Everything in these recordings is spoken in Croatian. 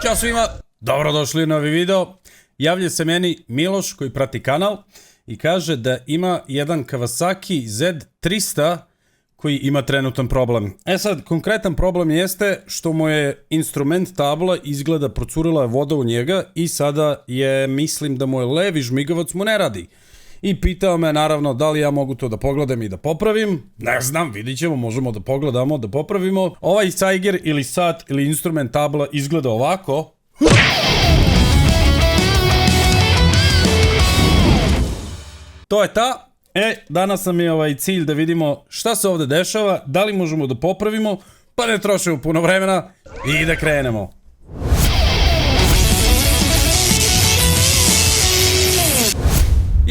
Ćao svima, dobrodošli u novi video. Javlja se meni Miloš koji prati kanal i kaže da ima jedan Kawasaki Z300 koji ima trenutan problem. E sad, konkretan problem jeste što mu je instrument tabla izgleda procurila je voda u njega i sada je, mislim da mu je levi žmigavac mu ne radi. I pitao me naravno da li ja mogu to da pogledam i da popravim. Ne znam, vidit ćemo, možemo da pogledamo, da popravimo. Ovaj Saiger ili sat ili instrument tabla izgleda ovako. To je ta. Danas nam je cilj da vidimo šta se ovde dešava, da li možemo da popravimo, pa ne trošimo puno vremena i da krenemo.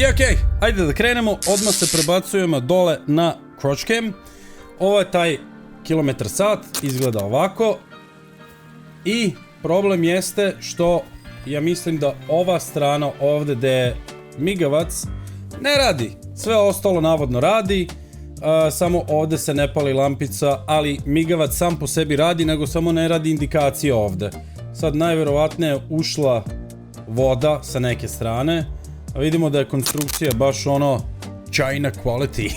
I okej, ajde da krenemo, odmah se prebacujemo dole na crotch cam. Ovo je taj kilometar sat, izgleda ovako. I problem jeste što ja mislim da ova strana ovde gde je migavac ne radi. Sve ostalo navodno radi, samo ovde se ne pali lampica, ali migavac sam po sebi radi, nego samo ne radi indikacija ovde. Sad najverovatnije je ušla voda sa neke strane, a vidimo da je konstrukcija baš ono China quality.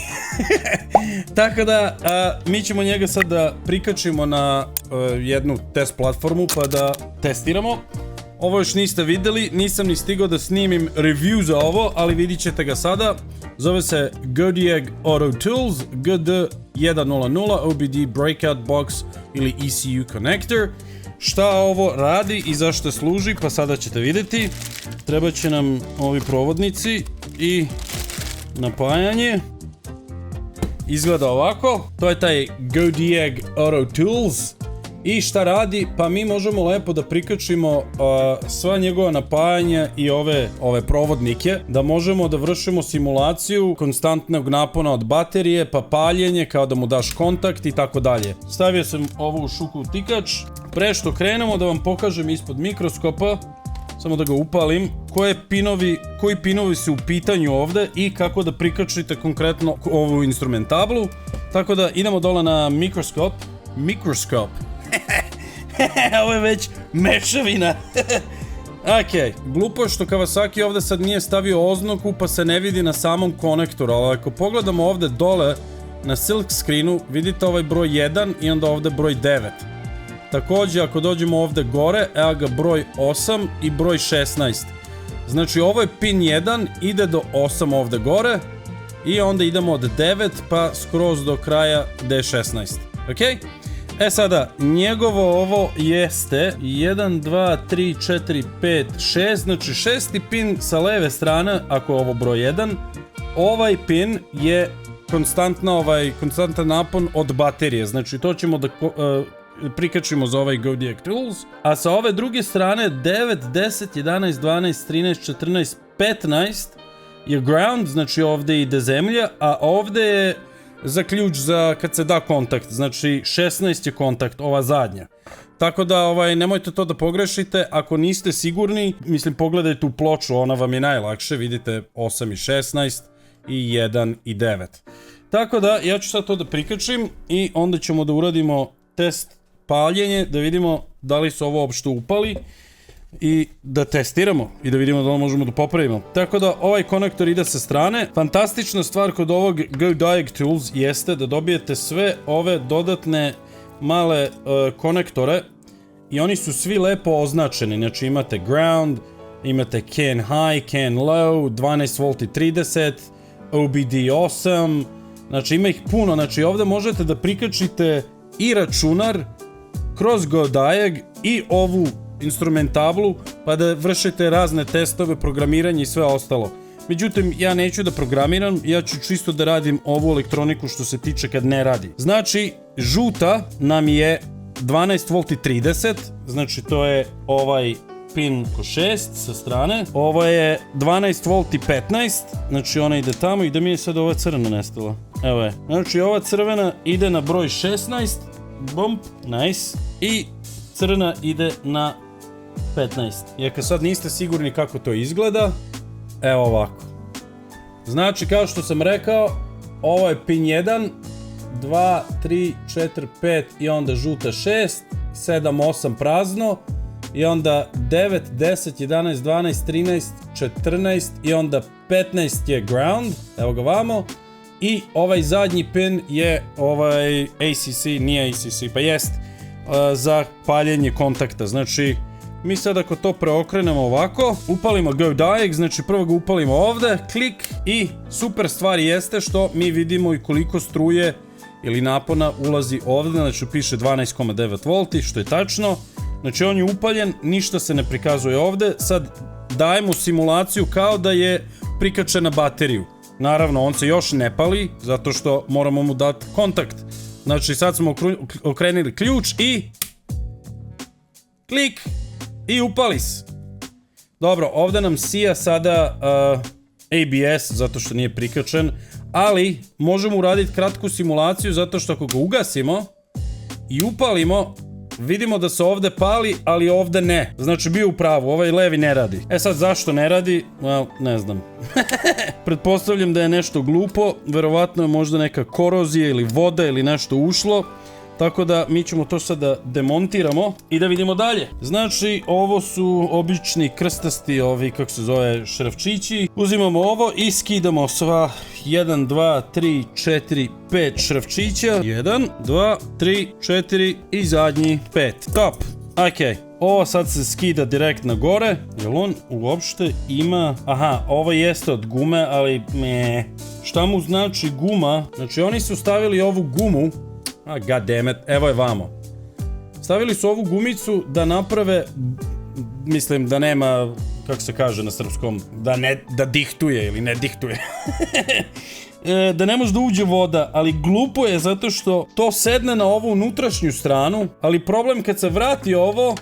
Tako da, mi ćemo njega sad da prikačimo na jednu test platformu pa da testiramo. Ovo još niste videli, nisam ni stigao da snimim review za ovo, ali vidit ćete ga sada. Zove se Godiag Auto Tools GD100 OBD Breakout Box ili ECU Connector. Šta ovo radi i zašto služi, pa sada ćete vidjeti. Treba će nam ovi provodnici i napajanje. Izgleda ovako. To je taj Godiag Auto Tools. I šta radi? Pa mi možemo lepo da prikačimo sva njegova napajanja i ove provodnike, da možemo da vršimo simulaciju konstantnog napona od baterije, pa paljenje kao da mu daš kontakt i tako dalje. Stavio sam ovo u šuku utikač. Pre što krenemo da vam pokažem ispod mikroskopa, samo da ga upalim, koji pinovi su u pitanju ovde i kako da prikačite konkretno ovu instrumentablu. Tako da idemo dole na mikroskop. Ovo je već mešavina. Ok, glupo je što Kawasaki ovde sad nije stavio oznaku pa se ne vidi na samom konektoru, ali ako pogledamo ovde dole na silk screenu vidite ovaj broj 1 i onda ovde broj 9. Takođe ako dođemo ovde gore, evo ga broj 8 i broj 16. Znači ovo je pin 1, ide do 8 ovde gore i onda idemo od 9 pa skroz do kraja gde je 16. Ok? E sada, njegovo ovo jeste 1, 2, 3, 4, 5, 6, znači šesti pin sa leve strane, ako je ovo broj 1. Ovaj pin je konstantan napon od baterije, znači to ćemo da prikačimo za ovaj Godiag Tools. A sa ove druge strane 9, 10, 11, 12, 13, 14, 15 je ground, znači ovde ide zemlja, a ovde je za ključ za kad se da kontakt, znači 16 je kontakt, ova zadnja. Tako da nemojte to da pogrešite, ako niste sigurni, mislim pogledajte u ploču, ona vam je najlakše, vidite 8 i 16 i 1 i 9. Tako da ja ću sad to da prikačim i onda ćemo da uradimo test paljenje, da vidimo da li su ovo uopšte upali i da testiramo i da vidimo da li možemo da popravimo. Tako da ovaj konektor ide sa strane. Fantastična stvar kod ovog Godiag Tools jeste da dobijete sve ove dodatne male konektore i oni su svi lepo označeni. Znači imate ground, imate can high, can low, 12 V 30, OBD 8, znači ima ih puno. Znači ovde možete da prikačite i računar kroz Godiag i ovu instrumentablu pa da vršite razne testove, programiranje i sve ostalo. Međutim, ja neću da programiram, ja ću čisto da radim ovu elektroniku što se tiče kad ne radi. Znači, žuta nam je 12 V 30, znači to je ovaj pin ko 6 sa strane. Ovo je 12 V 15, znači ona ide tamo i da mi je sad ova crvena nestala. Evo je. Znači ova crvena ide na broj 16, bump, nice, i crna ide na 15. I ako sad niste sigurni kako to izgleda, evo ovako. Znači, kao što sam rekao, ovo je pin 1, 2, 3, 4, 5 i onda žuta 6, 7, 8 prazno, i onda 9, 10, 11, 12, 13, 14 i onda 15 je ground, evo ga vamo. I ovaj zadnji pin je ovaj ACC, nije ACC, pa jest za paljenje kontakta. Znači, mi sad ako to preokrenemo ovako, upalimo Go Diag, znači prvo ga upalimo ovde, klik i super stvar jeste što mi vidimo i koliko struje ili napona ulazi ovde, znači piše 12,9 V, što je tačno. Znači on je upaljen, ništa se ne prikazuje ovde, sad dajemo simulaciju kao da je prikačen na bateriju. Naravno, on se još ne pali, zato što moramo mu dati kontakt. Znači sad smo okrenuli ključ i klik i upali se. Dobro, ovde nam sija sada ABS, zato što nije prikačen, ali možemo uraditi kratku simulaciju, zato što ako ga ugasimo i upalimo, vidimo da se ovde pali, ali ovde ne. Znači bio u pravu, ovaj levi ne radi. E sad zašto ne radi? Well, ne znam. Pretpostavljam da je nešto glupo, verovatno je možda neka korozija ili voda ili nešto ušlo. Tako da mi ćemo to sad da demontiramo i da vidimo dalje. Znači ovo su obični krstasti ovi, kako se zove, šrafčići. Uzimamo ovo i skidamo sva 1, 2, 3, 4, 5 šrafčića. 1, 2, 3, 4 i zadnji 5. Top. Ok. Ovo sad se skida direkt na gore. Jel on uopšte ima... Aha, ovo jeste od gume, ali meh. Šta mu znači guma? Znači oni su stavili ovu gumu. God damn it, evo je vamo. Stavili su ovu gumicu da naprave, mislim da nema, kako se kaže na srpskom, da dihtuje ili ne dihtuje. Da ne može da uđe voda, ali glupo je zato što to sedne na ovu unutrašnju stranu, ali problem kad se vrati ovo,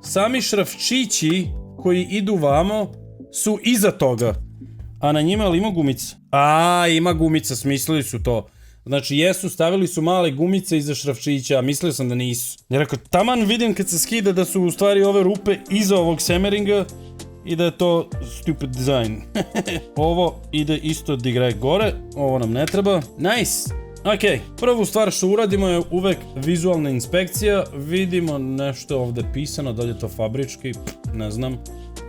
sami šrafčići koji idu vamo su iza toga. A na njima li ima gumica? Ima gumica, smislili su to. Znači jesu, stavili su male gumice iza šrafčića, a mislio sam da nisu. Jer ako taman vidim kad se skida da su u stvari ove rupe iza ovog semeringa i da je to stupid design. Ovo ide isto direkt gore, ovo nam ne treba. Nice! Ok, prvu stvar što uradimo je uvek vizualna inspekcija. Vidimo nešto ovde pisano, da li je to fabrički, ne znam.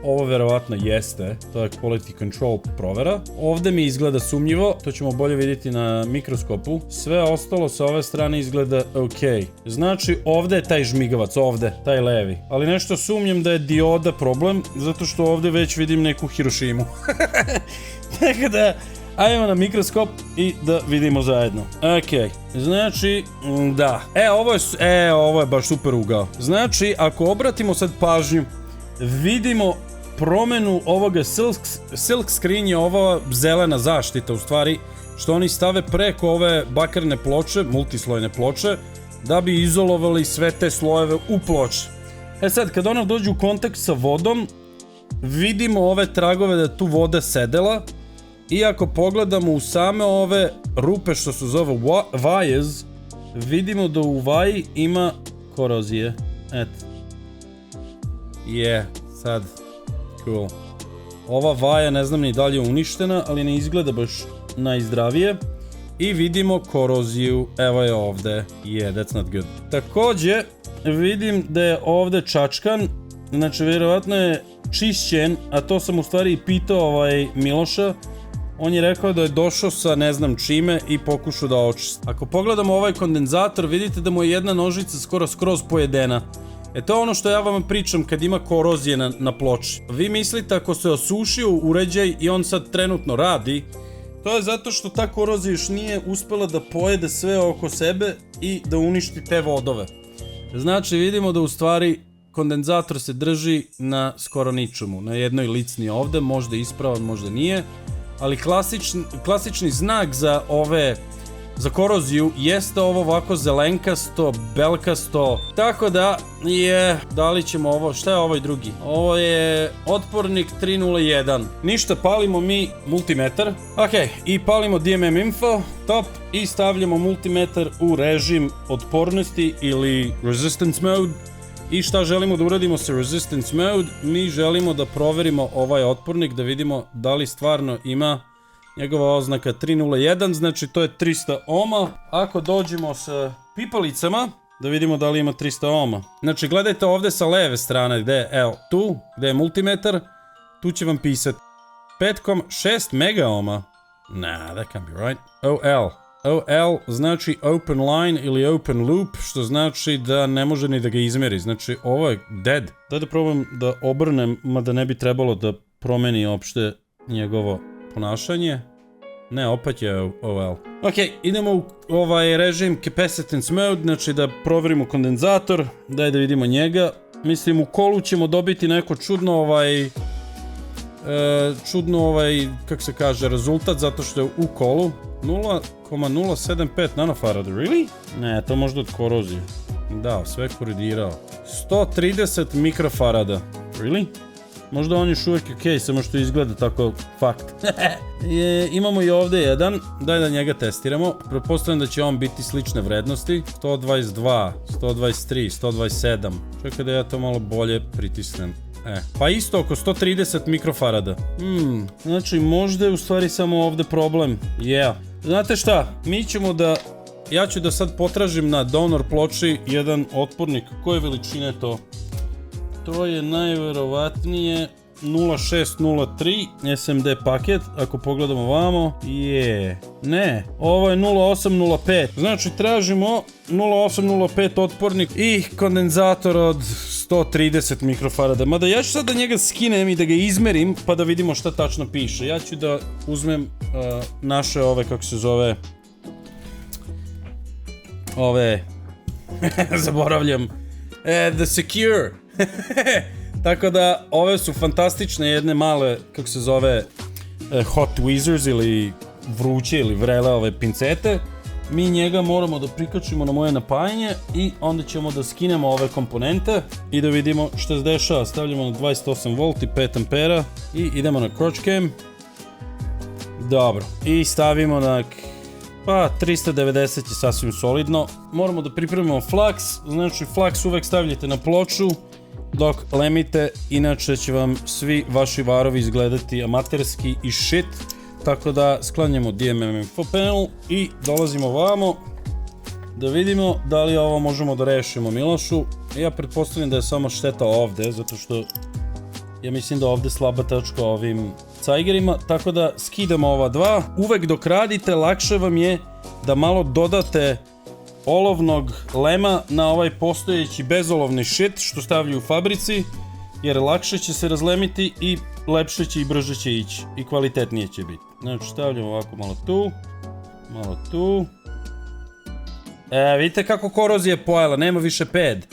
Ovo verovatno jeste, to je quality control provera. Ovde mi izgleda sumnjivo, to ćemo bolje vidjeti na mikroskopu. Sve ostalo sa ove strane izgleda ok. Znači ovde je taj žmigavac, ovde, taj levi. Ali nešto sumnjam da je dioda problem, zato što ovde već vidim neku Hirošimu. Tako da, ajmo na mikroskop i da vidimo zajedno. Ok, znači, da. Ovo je baš super ugao. Znači, ako obratimo sad pažnju, vidimo promenu ovoga silk screen je ova zelena zaštita u stvari, što oni stave preko ove bakarne ploče, multislojne ploče, da bi izolovali sve te slojeve u ploče. E sad, kad ona dođe u kontakt sa vodom, vidimo ove tragove da je tu voda sedela i ako pogledamo u same ove rupe što se zove vias, vidimo da u vaji ima korozije. Eto. Sad, cool. Ova vaja ne znam ni da li je uništena, ali ne izgleda baš najzdravije. I vidimo koroziju, evo je ovde. That's not good. Takođe, vidim da je ovde čačkan, znači vjerovatno je čišćen, a to sam u stvari i pitao Miloša. On je rekao da je došao sa ne znam čime i pokušao da očisti. Ako pogledamo ovaj kondenzator, vidite da mu je jedna nožica skroz pojedena. To je ono što ja vam pričam kad ima korozije na ploči. Vi mislite ako se osušio uređaj i on sad trenutno radi, to je zato što ta korozija još nije uspela da pojede sve oko sebe i da uništi te vodove. Znači vidimo da u stvari kondenzator se drži na skoro ničemu, na jednoj licni ovde, možda je ispravan, možda nije, ali klasični znak za za koroziju jeste ovo ovako zelenkasto, belkasto, tako da da li ćemo ovo, šta je ovaj drugi? Ovo je otpornik 301. Ništa, palimo mi multimetar. Ok, i palimo DMM info, top, i stavljamo multimetar u režim otpornosti ili resistance mode. I šta želimo da uradimo sa resistance mode? Mi želimo da proverimo ovaj otpornik, da vidimo da li stvarno ima njegova oznaka 301, znači to je 300 ohma. Ako dođemo sa pipalicama da vidimo da li ima 300 ohma. Znači, gledajte ovde sa leve strane gde je, evo, tu, gde je multimetar, tu će vam pisati 5,6 mega ohma. Nah, that can't be right. OL. OL znači open line ili open loop, što znači da ne može ni da ga izmeri. Znači, ovo je dead. Daj da probam da obrnem, mada ne bi trebalo da promeni uopšte njegovo ponašanje. Ne, opet je OL. Ok, idemo u ovaj režim capacitance mode, znači da proverimo kondenzator. Daj da vidimo njega. Mislim, u kolu ćemo dobiti neko čudno kako se kaže, rezultat, zato što je u kolu 0,075 nanofarada. Really? Ne, to možda od korozije. Da, sve koridirao. 130 mikrofarada. Really? Možda on još uvijek ok, samo što izgleda tako fakt. Imamo i ovdje jedan, daj da njega testiramo. Pretpostavljam da će on biti slične vrednosti. 122, 123, 127. Čekaj da ja to malo bolje pritisnem. Pa isto oko 130 mikrofarada. Znači možda je u stvari samo ovdje problem. Znate šta, mi ćemo da... Ja ću da sad potražim na donor ploči jedan otpornik. Koje veličine je to? To je najverovatnije 0603 SMD paket, ako pogledamo ovamo. Ne, ovo je 0805. Znači tražimo 0805 otpornik i kondenzator od 130 mikrofarada. Mada ja ću sad da njega skinem i da ga izmerim, pa da vidimo šta tačno piše. Ja ću da uzmem naše ove, kako se zove... zaboravljam. The Secure. Tako da, ove su fantastične jedne male, kako se zove, hot tweezers ili vruće ili vrele ove pincete. Mi njega moramo da prikačimo na moje napajanje i onda ćemo da skinemo ove komponente i da vidimo što se dešava. Stavljamo na 28 V i 5 ampera i idemo na crotch cam. Dobro, i stavimo na... Pa, 390 je sasvim solidno. Moramo da pripremimo flux, znači flux uvek stavljate na ploču dok lemite, inače će vam svi vaši varovi izgledati amaterski i shit. Tako da sklanjamo DMM info panel i dolazimo ovamo da vidimo da li ovo možemo da rešimo Milošu. Ja pretpostavljam da je samo šteta ovde, zato što ja mislim da ovde slaba tačka ovim cajgerima, tako da skidamo ova dva. Uvek dok radite, lakše vam je da malo dodate olovnog lema na ovaj postojeći bezolovni shit što stavljaju u fabrici, jer lakše će se razlemiti i lepše će i brže će ići i kvalitetnije će biti. Znači stavljamo ovako malo tu. Vidite kako korozija je pojela, nema više pad.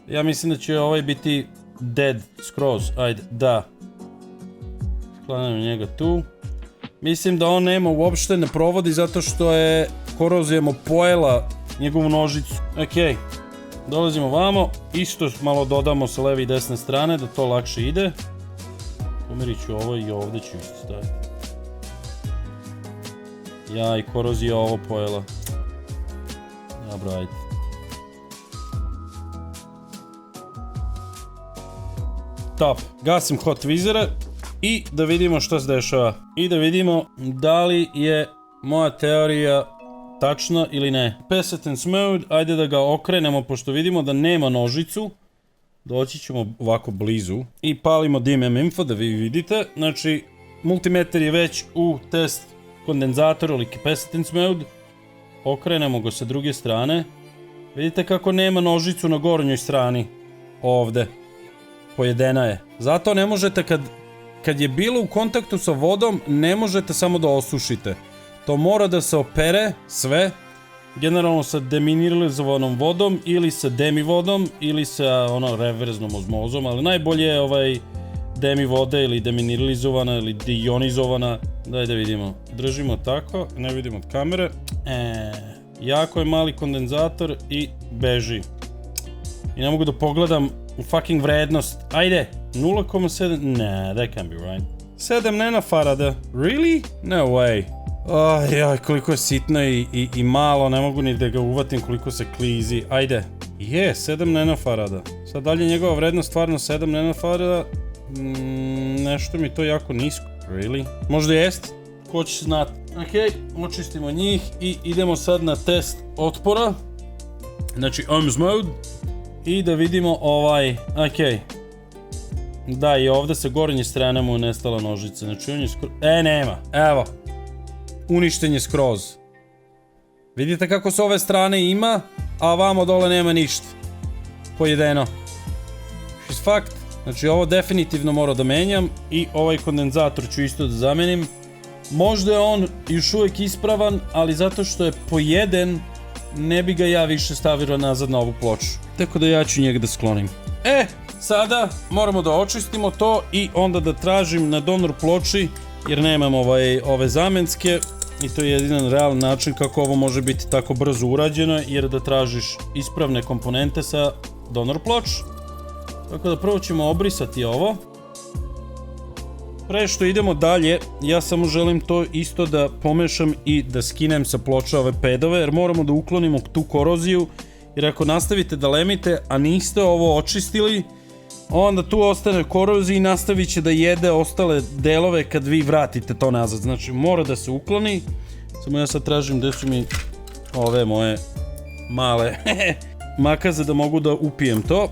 Ja mislim da će ovaj biti dead skroz, ajde, da. Sklanjamo njega tu. Mislim da on nema uopšte, ne provodi zato što je korozija mu pojela njegovu nožicu. Ok, dolazimo vamo, isto malo dodamo sa leve i desne strane da to lakše ide. Pomerit ću ovo i ovdje ću isto staviti. I korozija ovo pojela. Dobro, ajde. Top, gasim hot tweezere i da vidimo što se dešava. I da vidimo da li je moja teorija tačna ili ne. Capacitance mode, ajde da ga okrenemo pošto vidimo da nema nožicu. Doći ćemo ovako blizu i palimo DMM info da vi vidite. Znači, multimeter je već u test kondenzatoru ili capacitance mode. Okrenemo ga sa druge strane. Vidite kako nema nožicu na gornjoj strani. Ovde. Pojedena je. Zato ne možete kad je bilo u kontaktu sa vodom, ne možete samo da osušite. To mora da se opere sve. Generalno sa demineralizovanom vodom ili sa demivodom ili sa reverznom ozmozom, ali najbolje je demi vode ili demineralizovana ili deionizovana. Daj da vidimo. Držimo tako, ne vidimo od kamere. Jako je mali kondenzator i beži. I ne mogu da pogledam u fucking vrednost. Ajde, 0,7, ne, that can't be right. 7 nanofarada, really? No way. Koliko je sitno i malo, ne mogu ni da ga uvatim koliko se klizi. Ajde. 7 nanofarada. Sad dalje njegova vrednost stvarno 7 nanofarada. Nešto mi to jako nisko. Really? Možda jest? Ko će znati. Ok, očistimo njih i idemo sad na test otpora. Znači, OMS mode. I da vidimo ovaj, okej. Da, i ovdje sa gornje strane mu je nestala nožica. Znači, on je skroz... nema. Evo. Uništen je skroz. Vidite kako s ove strane ima, a vamo dole nema ništa. Pojedeno. Is fakt. Znači, ovo definitivno moram da menjam i ovaj kondenzator ću isto da zamenim. Možda je on još uvijek ispravan, ali zato što je pojeden, ne bi ga ja više stavio nazad na ovu ploču. Tako da ja ću njega da sklonim. Sada moramo da očistimo to i onda da tražim na donor ploči, jer nemam ove zamenske. I to je jedan realan način kako ovo može biti tako brzo urađeno, jer da tražiš ispravne komponente sa donor ploč. Tako da prvo ćemo obrisati ovo. Pre što idemo dalje, ja samo želim to isto da pomešam i da skinem sa ploča ove pedove, jer moramo da uklonimo tu koroziju, jer ako nastavite da lemite, a niste ovo očistili, onda tu ostane korozija i nastavit će da jede ostale delove kad vi vratite to nazad. Znači, mora da se ukloni. Samo ja sad tražim gde su mi ove moje male makaze da mogu da upijem to.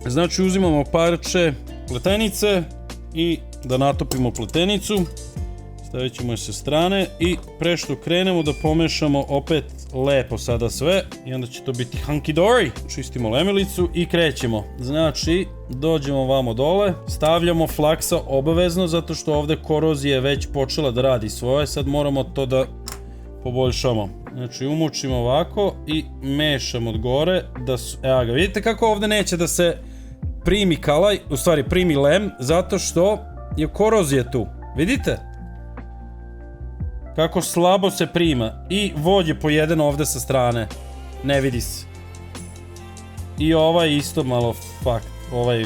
Znači, uzimamo parče pletenice i da natopimo pletenicu. Stavit ćemo je sa strane i pre što krenemo da pomešamo opet lepo sada sve i onda će to biti hunky dory. Čistimo lemilicu i krećemo. Znači, dođemo vamo dole, stavljamo flaksa obavezno zato što ovde korozija je već počela da radi svoje, sad moramo to da poboljšamo. Znači, umučimo ovako i mešamo od gore da su... Evo ga, vidite kako ovde neće da se primi kalaj, u stvari primi lem, zato što je korozija tu. Vidite? Kako slabo se prima. I vod je pojeden ovde sa strane. Ne vidi se. I ovaj isto malo fakt. Ovaj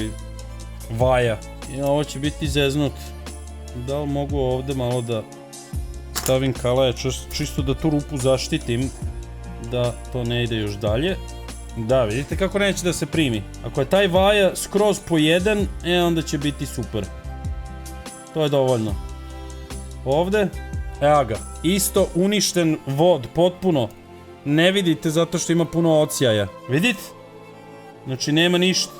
vaja. I ovo će biti zeznut. Da li mogu ovde malo da stavim kalaja, čisto da tu rupu zaštitim. Da to ne ide još dalje. Da, vidite kako neće da se primi. Ako je taj vaja skroz pojeden, onda će biti super. To je dovoljno. Ovde. Evo ga, isto uništen vod, potpuno. Ne vidite zato što ima puno odsjaja. Vidite? Znači nema ništa.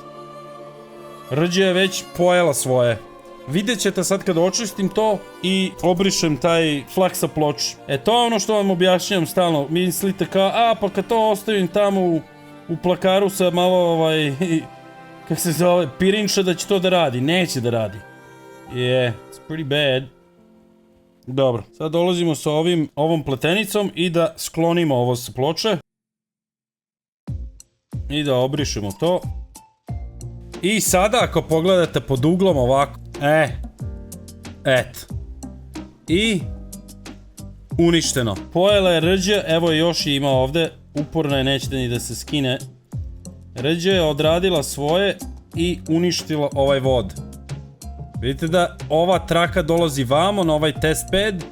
Rđa je već pojela svoje. Vidjet ćete sad kad očistim to i obrišem taj flaksa ploč. To je ono što vam objašnjam stalno. Mislite kao, pa kad to ostavim tamo u plakaru sa malo kako se zove, pirinča da će to da radi. Neće da radi. Yeah, it's pretty bad. Dobro, sad dolazimo sa ovom pletenicom i da sklonimo ovo sa ploče. I da obrišemo to. I sada ako pogledate pod uglom ovako. Eto. I uništeno. Pojela je rđa, evo još je ima ovde. Uporno je, nećete ni da se skine. Rđa je odradila svoje i uništila ovaj vod. Vidite da ova traka dolazi vamo na ovaj test pad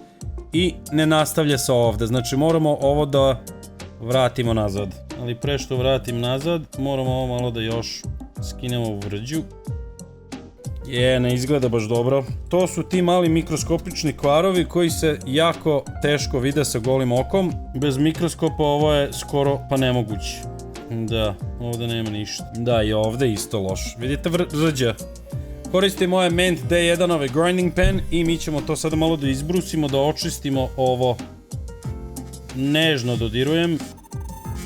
i ne nastavlja se ovde. Znači moramo ovo da vratimo nazad. Ali pre što vratim nazad, moramo ovo malo da još skinemo u vrđu. Ne izgleda baš dobro. To su ti mali mikroskopični kvarovi koji se jako teško vide sa golim okom. Bez mikroskopa ovo je skoro pa nemoguće. Da, ovde nema ništa. Da, i ovde isto loš. Vidite vrđa. Koristim moje Ment D1 grinding pen i mi ćemo to sada malo da izbrusimo, da očistimo ovo. Nežno dodirujem,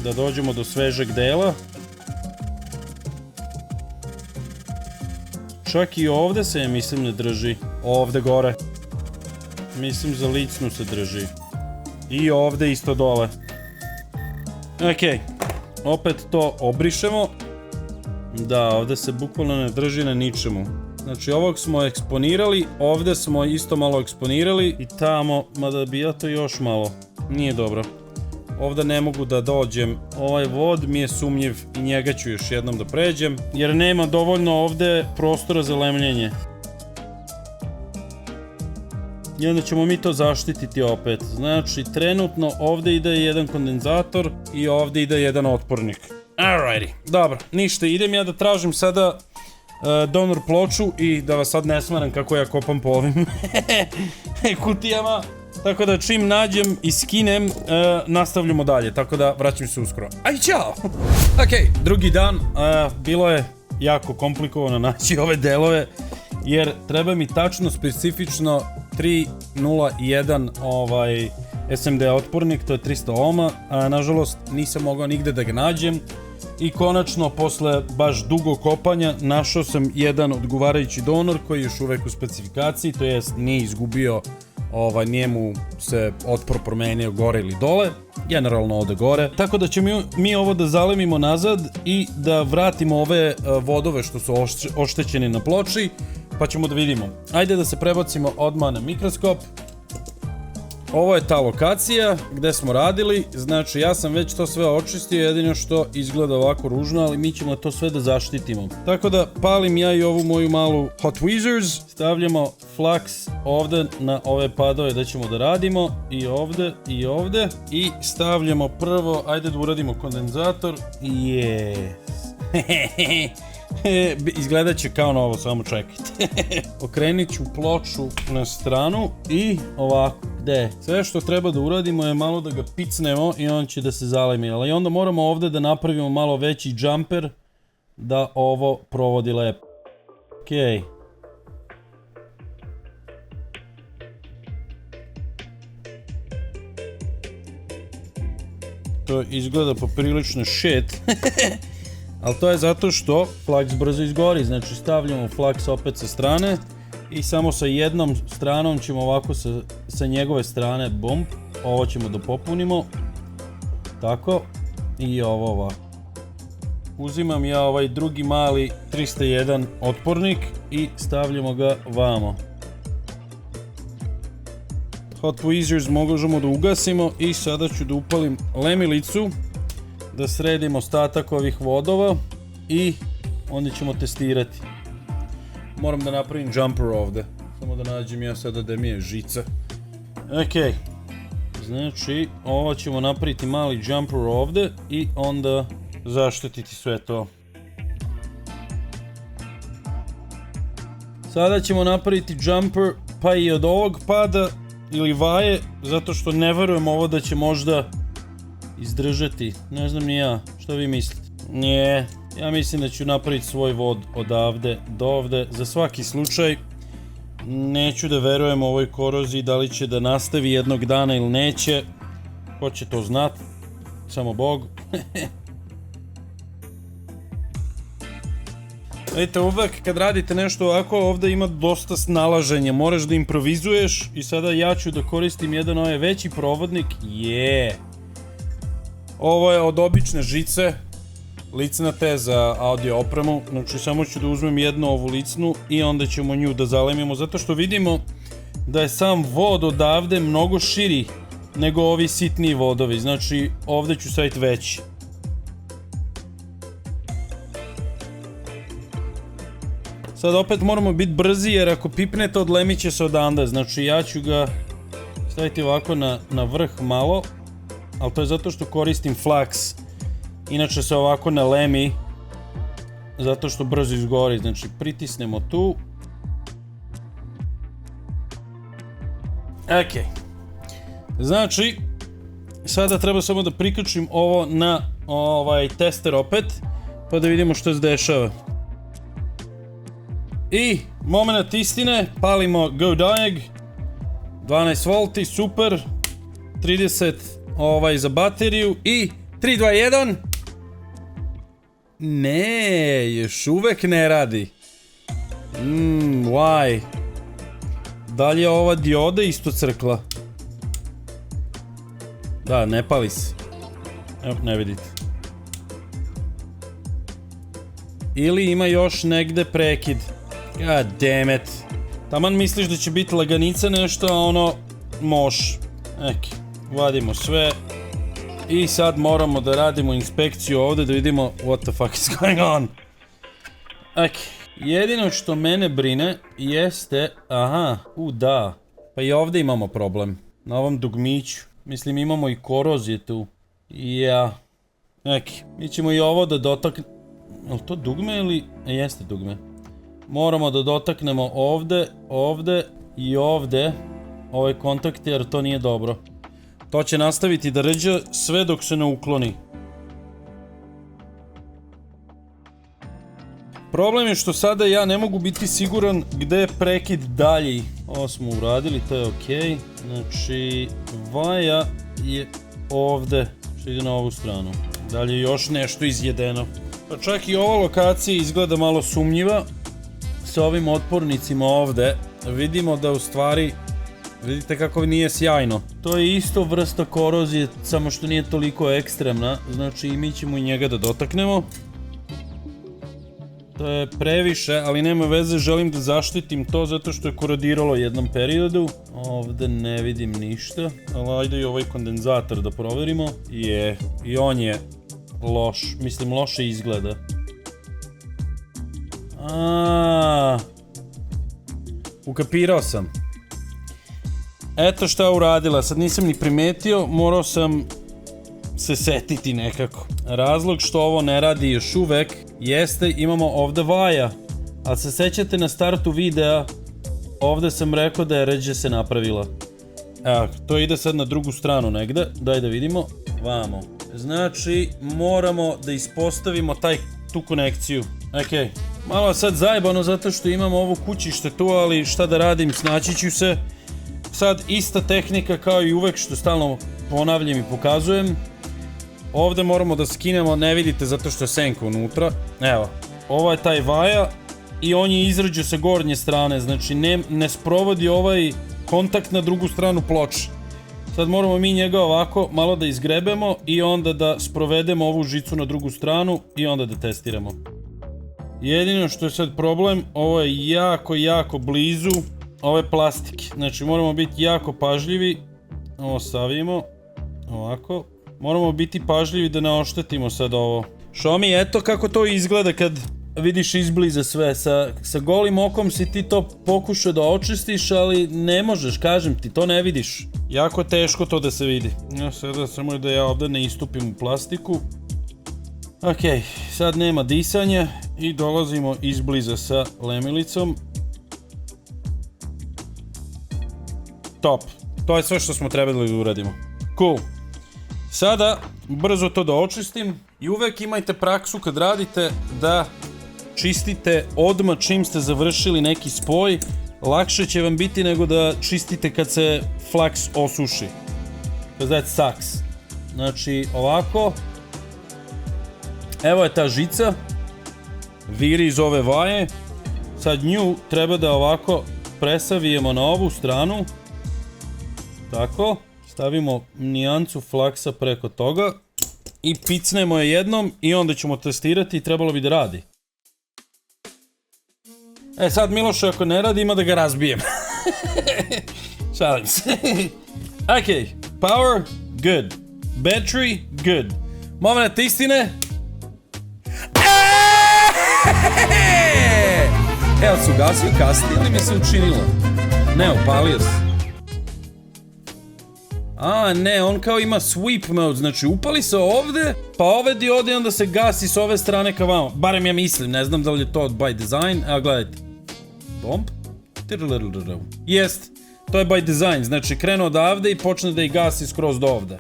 da dođemo do svežeg dela. Čak i ovde se, mislim, ne drži. Ovde gore. Mislim, za licnu se drži. I ovde isto dole. Ok, opet to obrišemo. Da, ovde se bukvalno ne drži na ničemu. Znači ovog smo eksponirali, ovde smo isto malo eksponirali i tamo, mada bi ja to još malo. Nije dobro. Ovde ne mogu da dođem, ovaj vod mi je sumnjiv i njega ću još jednom da pređem, jer nema dovoljno ovde prostora za lemljenje. I onda ćemo mi to zaštititi opet. Znači trenutno ovde ide jedan kondenzator i ovde ide jedan otpornik. Alrighty, dobro, ništa, idem ja da tražim sada donor ploču i da vas sad ne smaram kako ja kopam po ovim kutijama. Tako da čim nađem i skinem, nastavljamo dalje, tako da vraćam se uskoro. Aj, čao! Ok, drugi dan, bilo je jako komplikovano naći ove delove, jer treba mi tačno, specifično 301 SMD otpornik, to je 300 ohma, a nažalost nisam mogao nigde da ga nađem. I konačno, posle baš dugo kopanja, našao sam jedan odgovarajući donor koji je još uvek u specifikaciji, to jest nije izgubio, nije mu se otpor promenio gore ili dole, generalno ode gore. Tako da ćemo mi ovo da zalemimo nazad i da vratimo ove vodove što su oštećeni na ploči, pa ćemo da vidimo. Ajde da se prebacimo odmah na mikroskop. Ovo je ta lokacija gde smo radili, znači ja sam već to sve očistio, jedino što izgleda ovako ružno, ali mi ćemo to sve da zaštitimo. Tako da palim ja i ovu moju malu Hot Tweezers, stavljamo flaks ovde na ove padove da ćemo da radimo, i ovde, i ovde, i stavljamo prvo, ajde da uradimo kondenzator, yes. Izgledat će kao na ovo, samo čekajte. Okrenit ću ploču na stranu i ovako, gde? Sve što treba da uradimo je malo da ga picnemo i on će da se zalemi, ali onda moramo ovde da napravimo malo veći jumper da ovo provodi lepo. Okej. To izgleda poprilično shit. Ali to je zato što flaks brzo izgori, znači stavljamo flaks opet sa strane i samo sa jednom stranom ćemo ovako sa njegove strane, bump, ovo ćemo da popunimo, tako, i ovo ovako. Uzimam ja ovaj drugi mali 301 otpornik i stavljamo ga vamo. Hot Tweezers možemo da ugasimo i sada ću da upalim lemilicu, da sredim ostatak ovih vodova i onda ćemo testirati. Moram da napravim jumper ovde, samo da nađem ja sada da mi je žica. Ok, znači ovo ćemo napraviti mali jumper ovde i onda zaštititi sve to. Sada ćemo napraviti jumper pa i od ovog pada ili vaje, zato što ne verujem ovo da će možda izdržati, ne znam ni ja, što vi mislite? Nije, ja mislim da ću napraviti svoj vod odavde do ovde, za svaki slučaj. Neću da verujem ovoj koroziji, da li će da nastavi jednog dana ili neće, ko će to znat, samo Bog. Vidite, uvek kad radite nešto ovako, ovde ima dosta snalaženja, moraš da improvizuješ i sada ja ću da koristim jedan ovaj veći provodnik, Ovo je od obične žice, licnate za audio opremu, znači samo ću da uzmem jednu ovu licnu i onda ćemo nju da zalemimo, zato što vidimo da je sam vod odavde mnogo širi nego ovi sitniji vodovi, znači ovde ću staviti veći. Sad opet moramo biti brzi jer ako pipnete odlemit će se odande, znači ja ću ga staviti ovako na vrh malo. Ali to je zato što koristim flaks, inače se ovako ne lemi, zato što brzo izgori, znači pritisnemo tu. Ok, znači sada treba samo da priključim ovo na tester opet, pa da vidimo što se dešava. I moment istine, palimo Go Diag, 12 volti, super, 30 za bateriju i 3, 2, 1. Ne, još uvek ne radi. Why? Da li je ova dioda isto crkla? Da, ne pali se. Evo, ne vidite. Ili ima još negde prekid. God damn it. Taman misliš da će biti laganica nešto, a ono, moš. Vadimo sve. I sad moramo da radimo inspekciju ovde da vidimo what the fuck is going on. Ok. Jedino što mene brine jeste... Aha, da. Pa i ovde imamo problem. Na ovom dugmiću. Mislim imamo i korozije tu. Ja. Ok. Mi ćemo i ovo da dotaknemo... Je li to dugme ili... Jeste dugme. Moramo da dotaknemo ovde, ovde i ovde. ovaj kontakt jer to nije dobro. To će nastaviti da rđa sve dok se ne ukloni. Problem je što sada ja ne mogu biti siguran gde je prekid dalji. Ovo smo uradili, to je ok. Znači, vaja je ovde, što ide na ovu stranu. Dalje je još nešto izjedeno. Pa čak i ova lokacija izgleda malo sumnjiva. Sa ovim otpornicima ovde vidimo da u stvari, vidite kako nije sjajno. To je isto vrsta korozije, samo što nije toliko ekstremna. Znači i mi ćemo i njega da dotaknemo. To je previše, ali nema veze, želim da zaštitim to zato što je korodiralo u jednom periodu. Ovde ne vidim ništa, ali ajde i ovaj kondenzator da proverimo. I on je loš, mislim loše izgleda. Ukapirao sam. Eto šta je uradila, sad nisam ni primetio, morao sam se setiti nekako. Razlog što ovo ne radi još uvek jeste, imamo ovde vaja, ali se sećate na startu videa, ovde sam rekao da je rđe se napravila. Evo, to ide sad na drugu stranu negde, daj da vidimo, vamo. Znači, moramo da ispostavimo tu konekciju. Ok, malo sad zajebano zato što imamo ovo kućište tu, ali šta da radim, snaći ću se. Sad ista tehnika kao i uvek što stalno ponavljam i pokazujem. Ovde moramo da skinemo, ne vidite zato što je senka unutra. Evo, ovo je taj vaja i on je izrđao sa gornje strane, znači ne sprovodi ovaj kontakt na drugu stranu ploče. Sad moramo mi njega ovako malo da izgrebemo i onda da sprovedemo ovu žicu na drugu stranu i onda da testiramo. Jedino što je sad problem, ovo je jako blizu ove plastike. Znači moramo biti jako pažljivi. Ovo savijemo. Ovako. Moramo biti pažljivi da ne oštetimo sad ovo. Šomi, eto kako to izgleda kad vidiš izbliza sve. Sa golim okom si ti to pokušao da očistiš, ali ne možeš, kažem ti, to ne vidiš. Jako teško to da se vidi. Sada samo da ja ovde ne istupim u plastiku. Ok, sad nema disanja i dolazimo izbliza sa lemilicom. Top. To je sve što smo trebali da uradimo. Cool. Sada, brzo to da očistim i uvek imajte praksu kad radite da čistite odmah čim ste završili neki spoj. Lakše će vam biti nego da čistite kad se flaks osuši. That sucks. Znači, ovako. Evo je ta žica. Viri iz ove vaje. Sad nju treba da ovako presavijemo na ovu stranu. Tako. Stavimo nijancu flaksa preko toga. I picnemo je jednom i onda ćemo testirati i trebalo bi da radi. E sad Miloše ako ne radi ima da ga razbijem. Šalim se. Ok, power, good. Battery, good. Moment istine. Evo se ugasio kasnije ili mi se učinilo? Ne, upalio se. A ne, on kao ima sweep mode, znači upali se ovde, pa ove diode i onda se gasi s ove strane ka vamo. Barem ja mislim, ne znam da li je to by design, evo gledajte. Bomb? Jest, to je by design, znači krenu odavde i počne da ih gasi skroz do ovde.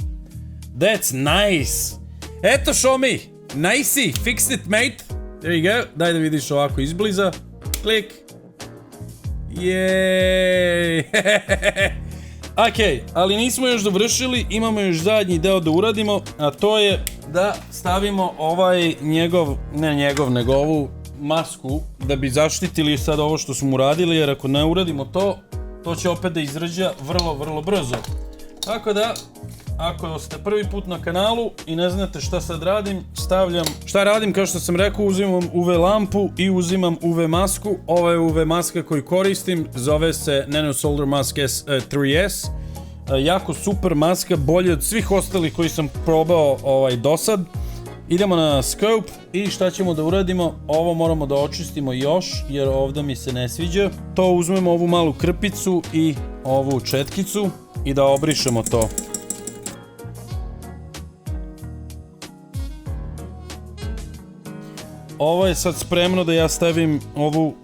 That's nice! Eto Šomi, nicey, fixed it mate. There you go, daj da vidiš ovako izbliza. Klik. Jej! Ok, ali nismo još završili, imamo još zadnji deo da uradimo, a to je da stavimo ovaj nego ovu masku da bi zaštitili sad ovo što smo uradili, jer ako ne uradimo to, to će opet da izrđa vrlo brzo. Tako da, ako ste prvi put na kanalu i ne znate šta sad radim, šta radim, kao što sam rekao, uzimam UV lampu i uzimam UV masku. Ova je UV maska koju koristim, zove se Nano Solder Mask 3S. Jako super maska, bolje od svih ostalih koji sam probao do sad. Idemo na scope i šta ćemo da uradimo, ovo moramo da očistimo još, jer ovdje mi se ne sviđa. To uzmemo ovu malu krpicu i ovu četkicu i da obrišemo to. Ovo je sad spremno da ja stavim ovu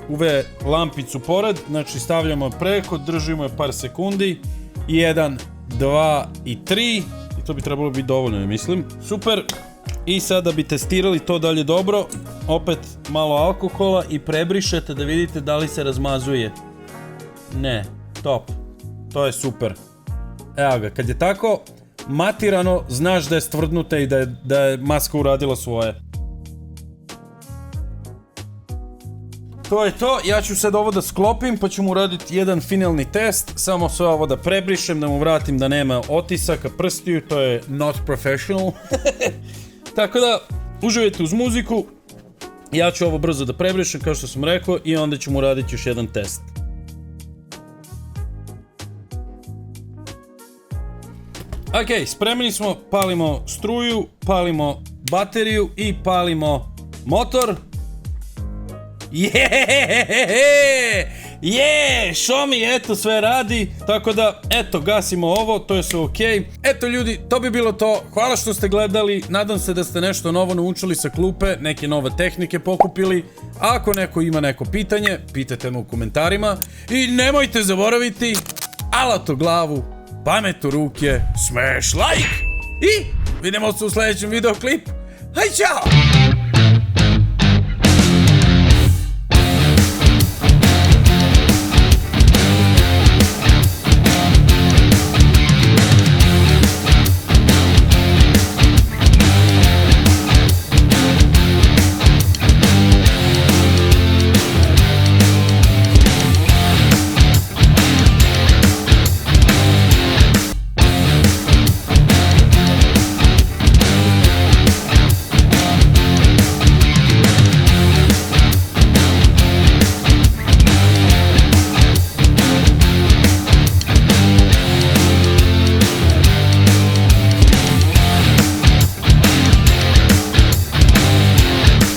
UV lampicu pored, znači stavljamo preko, držimo je par sekundi, 1, 2 i 3, i to bi trebalo biti dovoljno, mislim, super. I sada bi testirali to dalje dobro, opet malo alkohola i prebrišete da vidite da li se razmazuje. Ne, top, to je super. Evo ga, kad je tako matirano, znaš da je stvrdnuta i da je maska uradila svoje. To je to, ja ću sad ovo da sklopim, pa ću mu uraditi jedan finalni test, samo sve ovo da prebrišem, da mu vratim da nema otisaka prstiju, to je not professional. Tako da, uživajte uz muziku, ja ću ovo brzo da prebrišem, kao što sam rekao, i onda ću mu uraditi još jedan test. Ok, spremni smo, palimo struju, palimo bateriju i palimo motor. Xiaomi, eto sve radi, tako da, eto, gasimo ovo, to je sve okej. Eto ljudi, to bi bilo to, hvala što ste gledali, nadam se da ste nešto novo naučili sa klupe, neke nove tehnike pokupili. Ako neko ima neko pitanje, pitajte me u komentarima i nemojte zaboraviti, alat u glavu, pamet u ruke, smash like i vidimo se u sljedećem videoklipu. Haj, čao!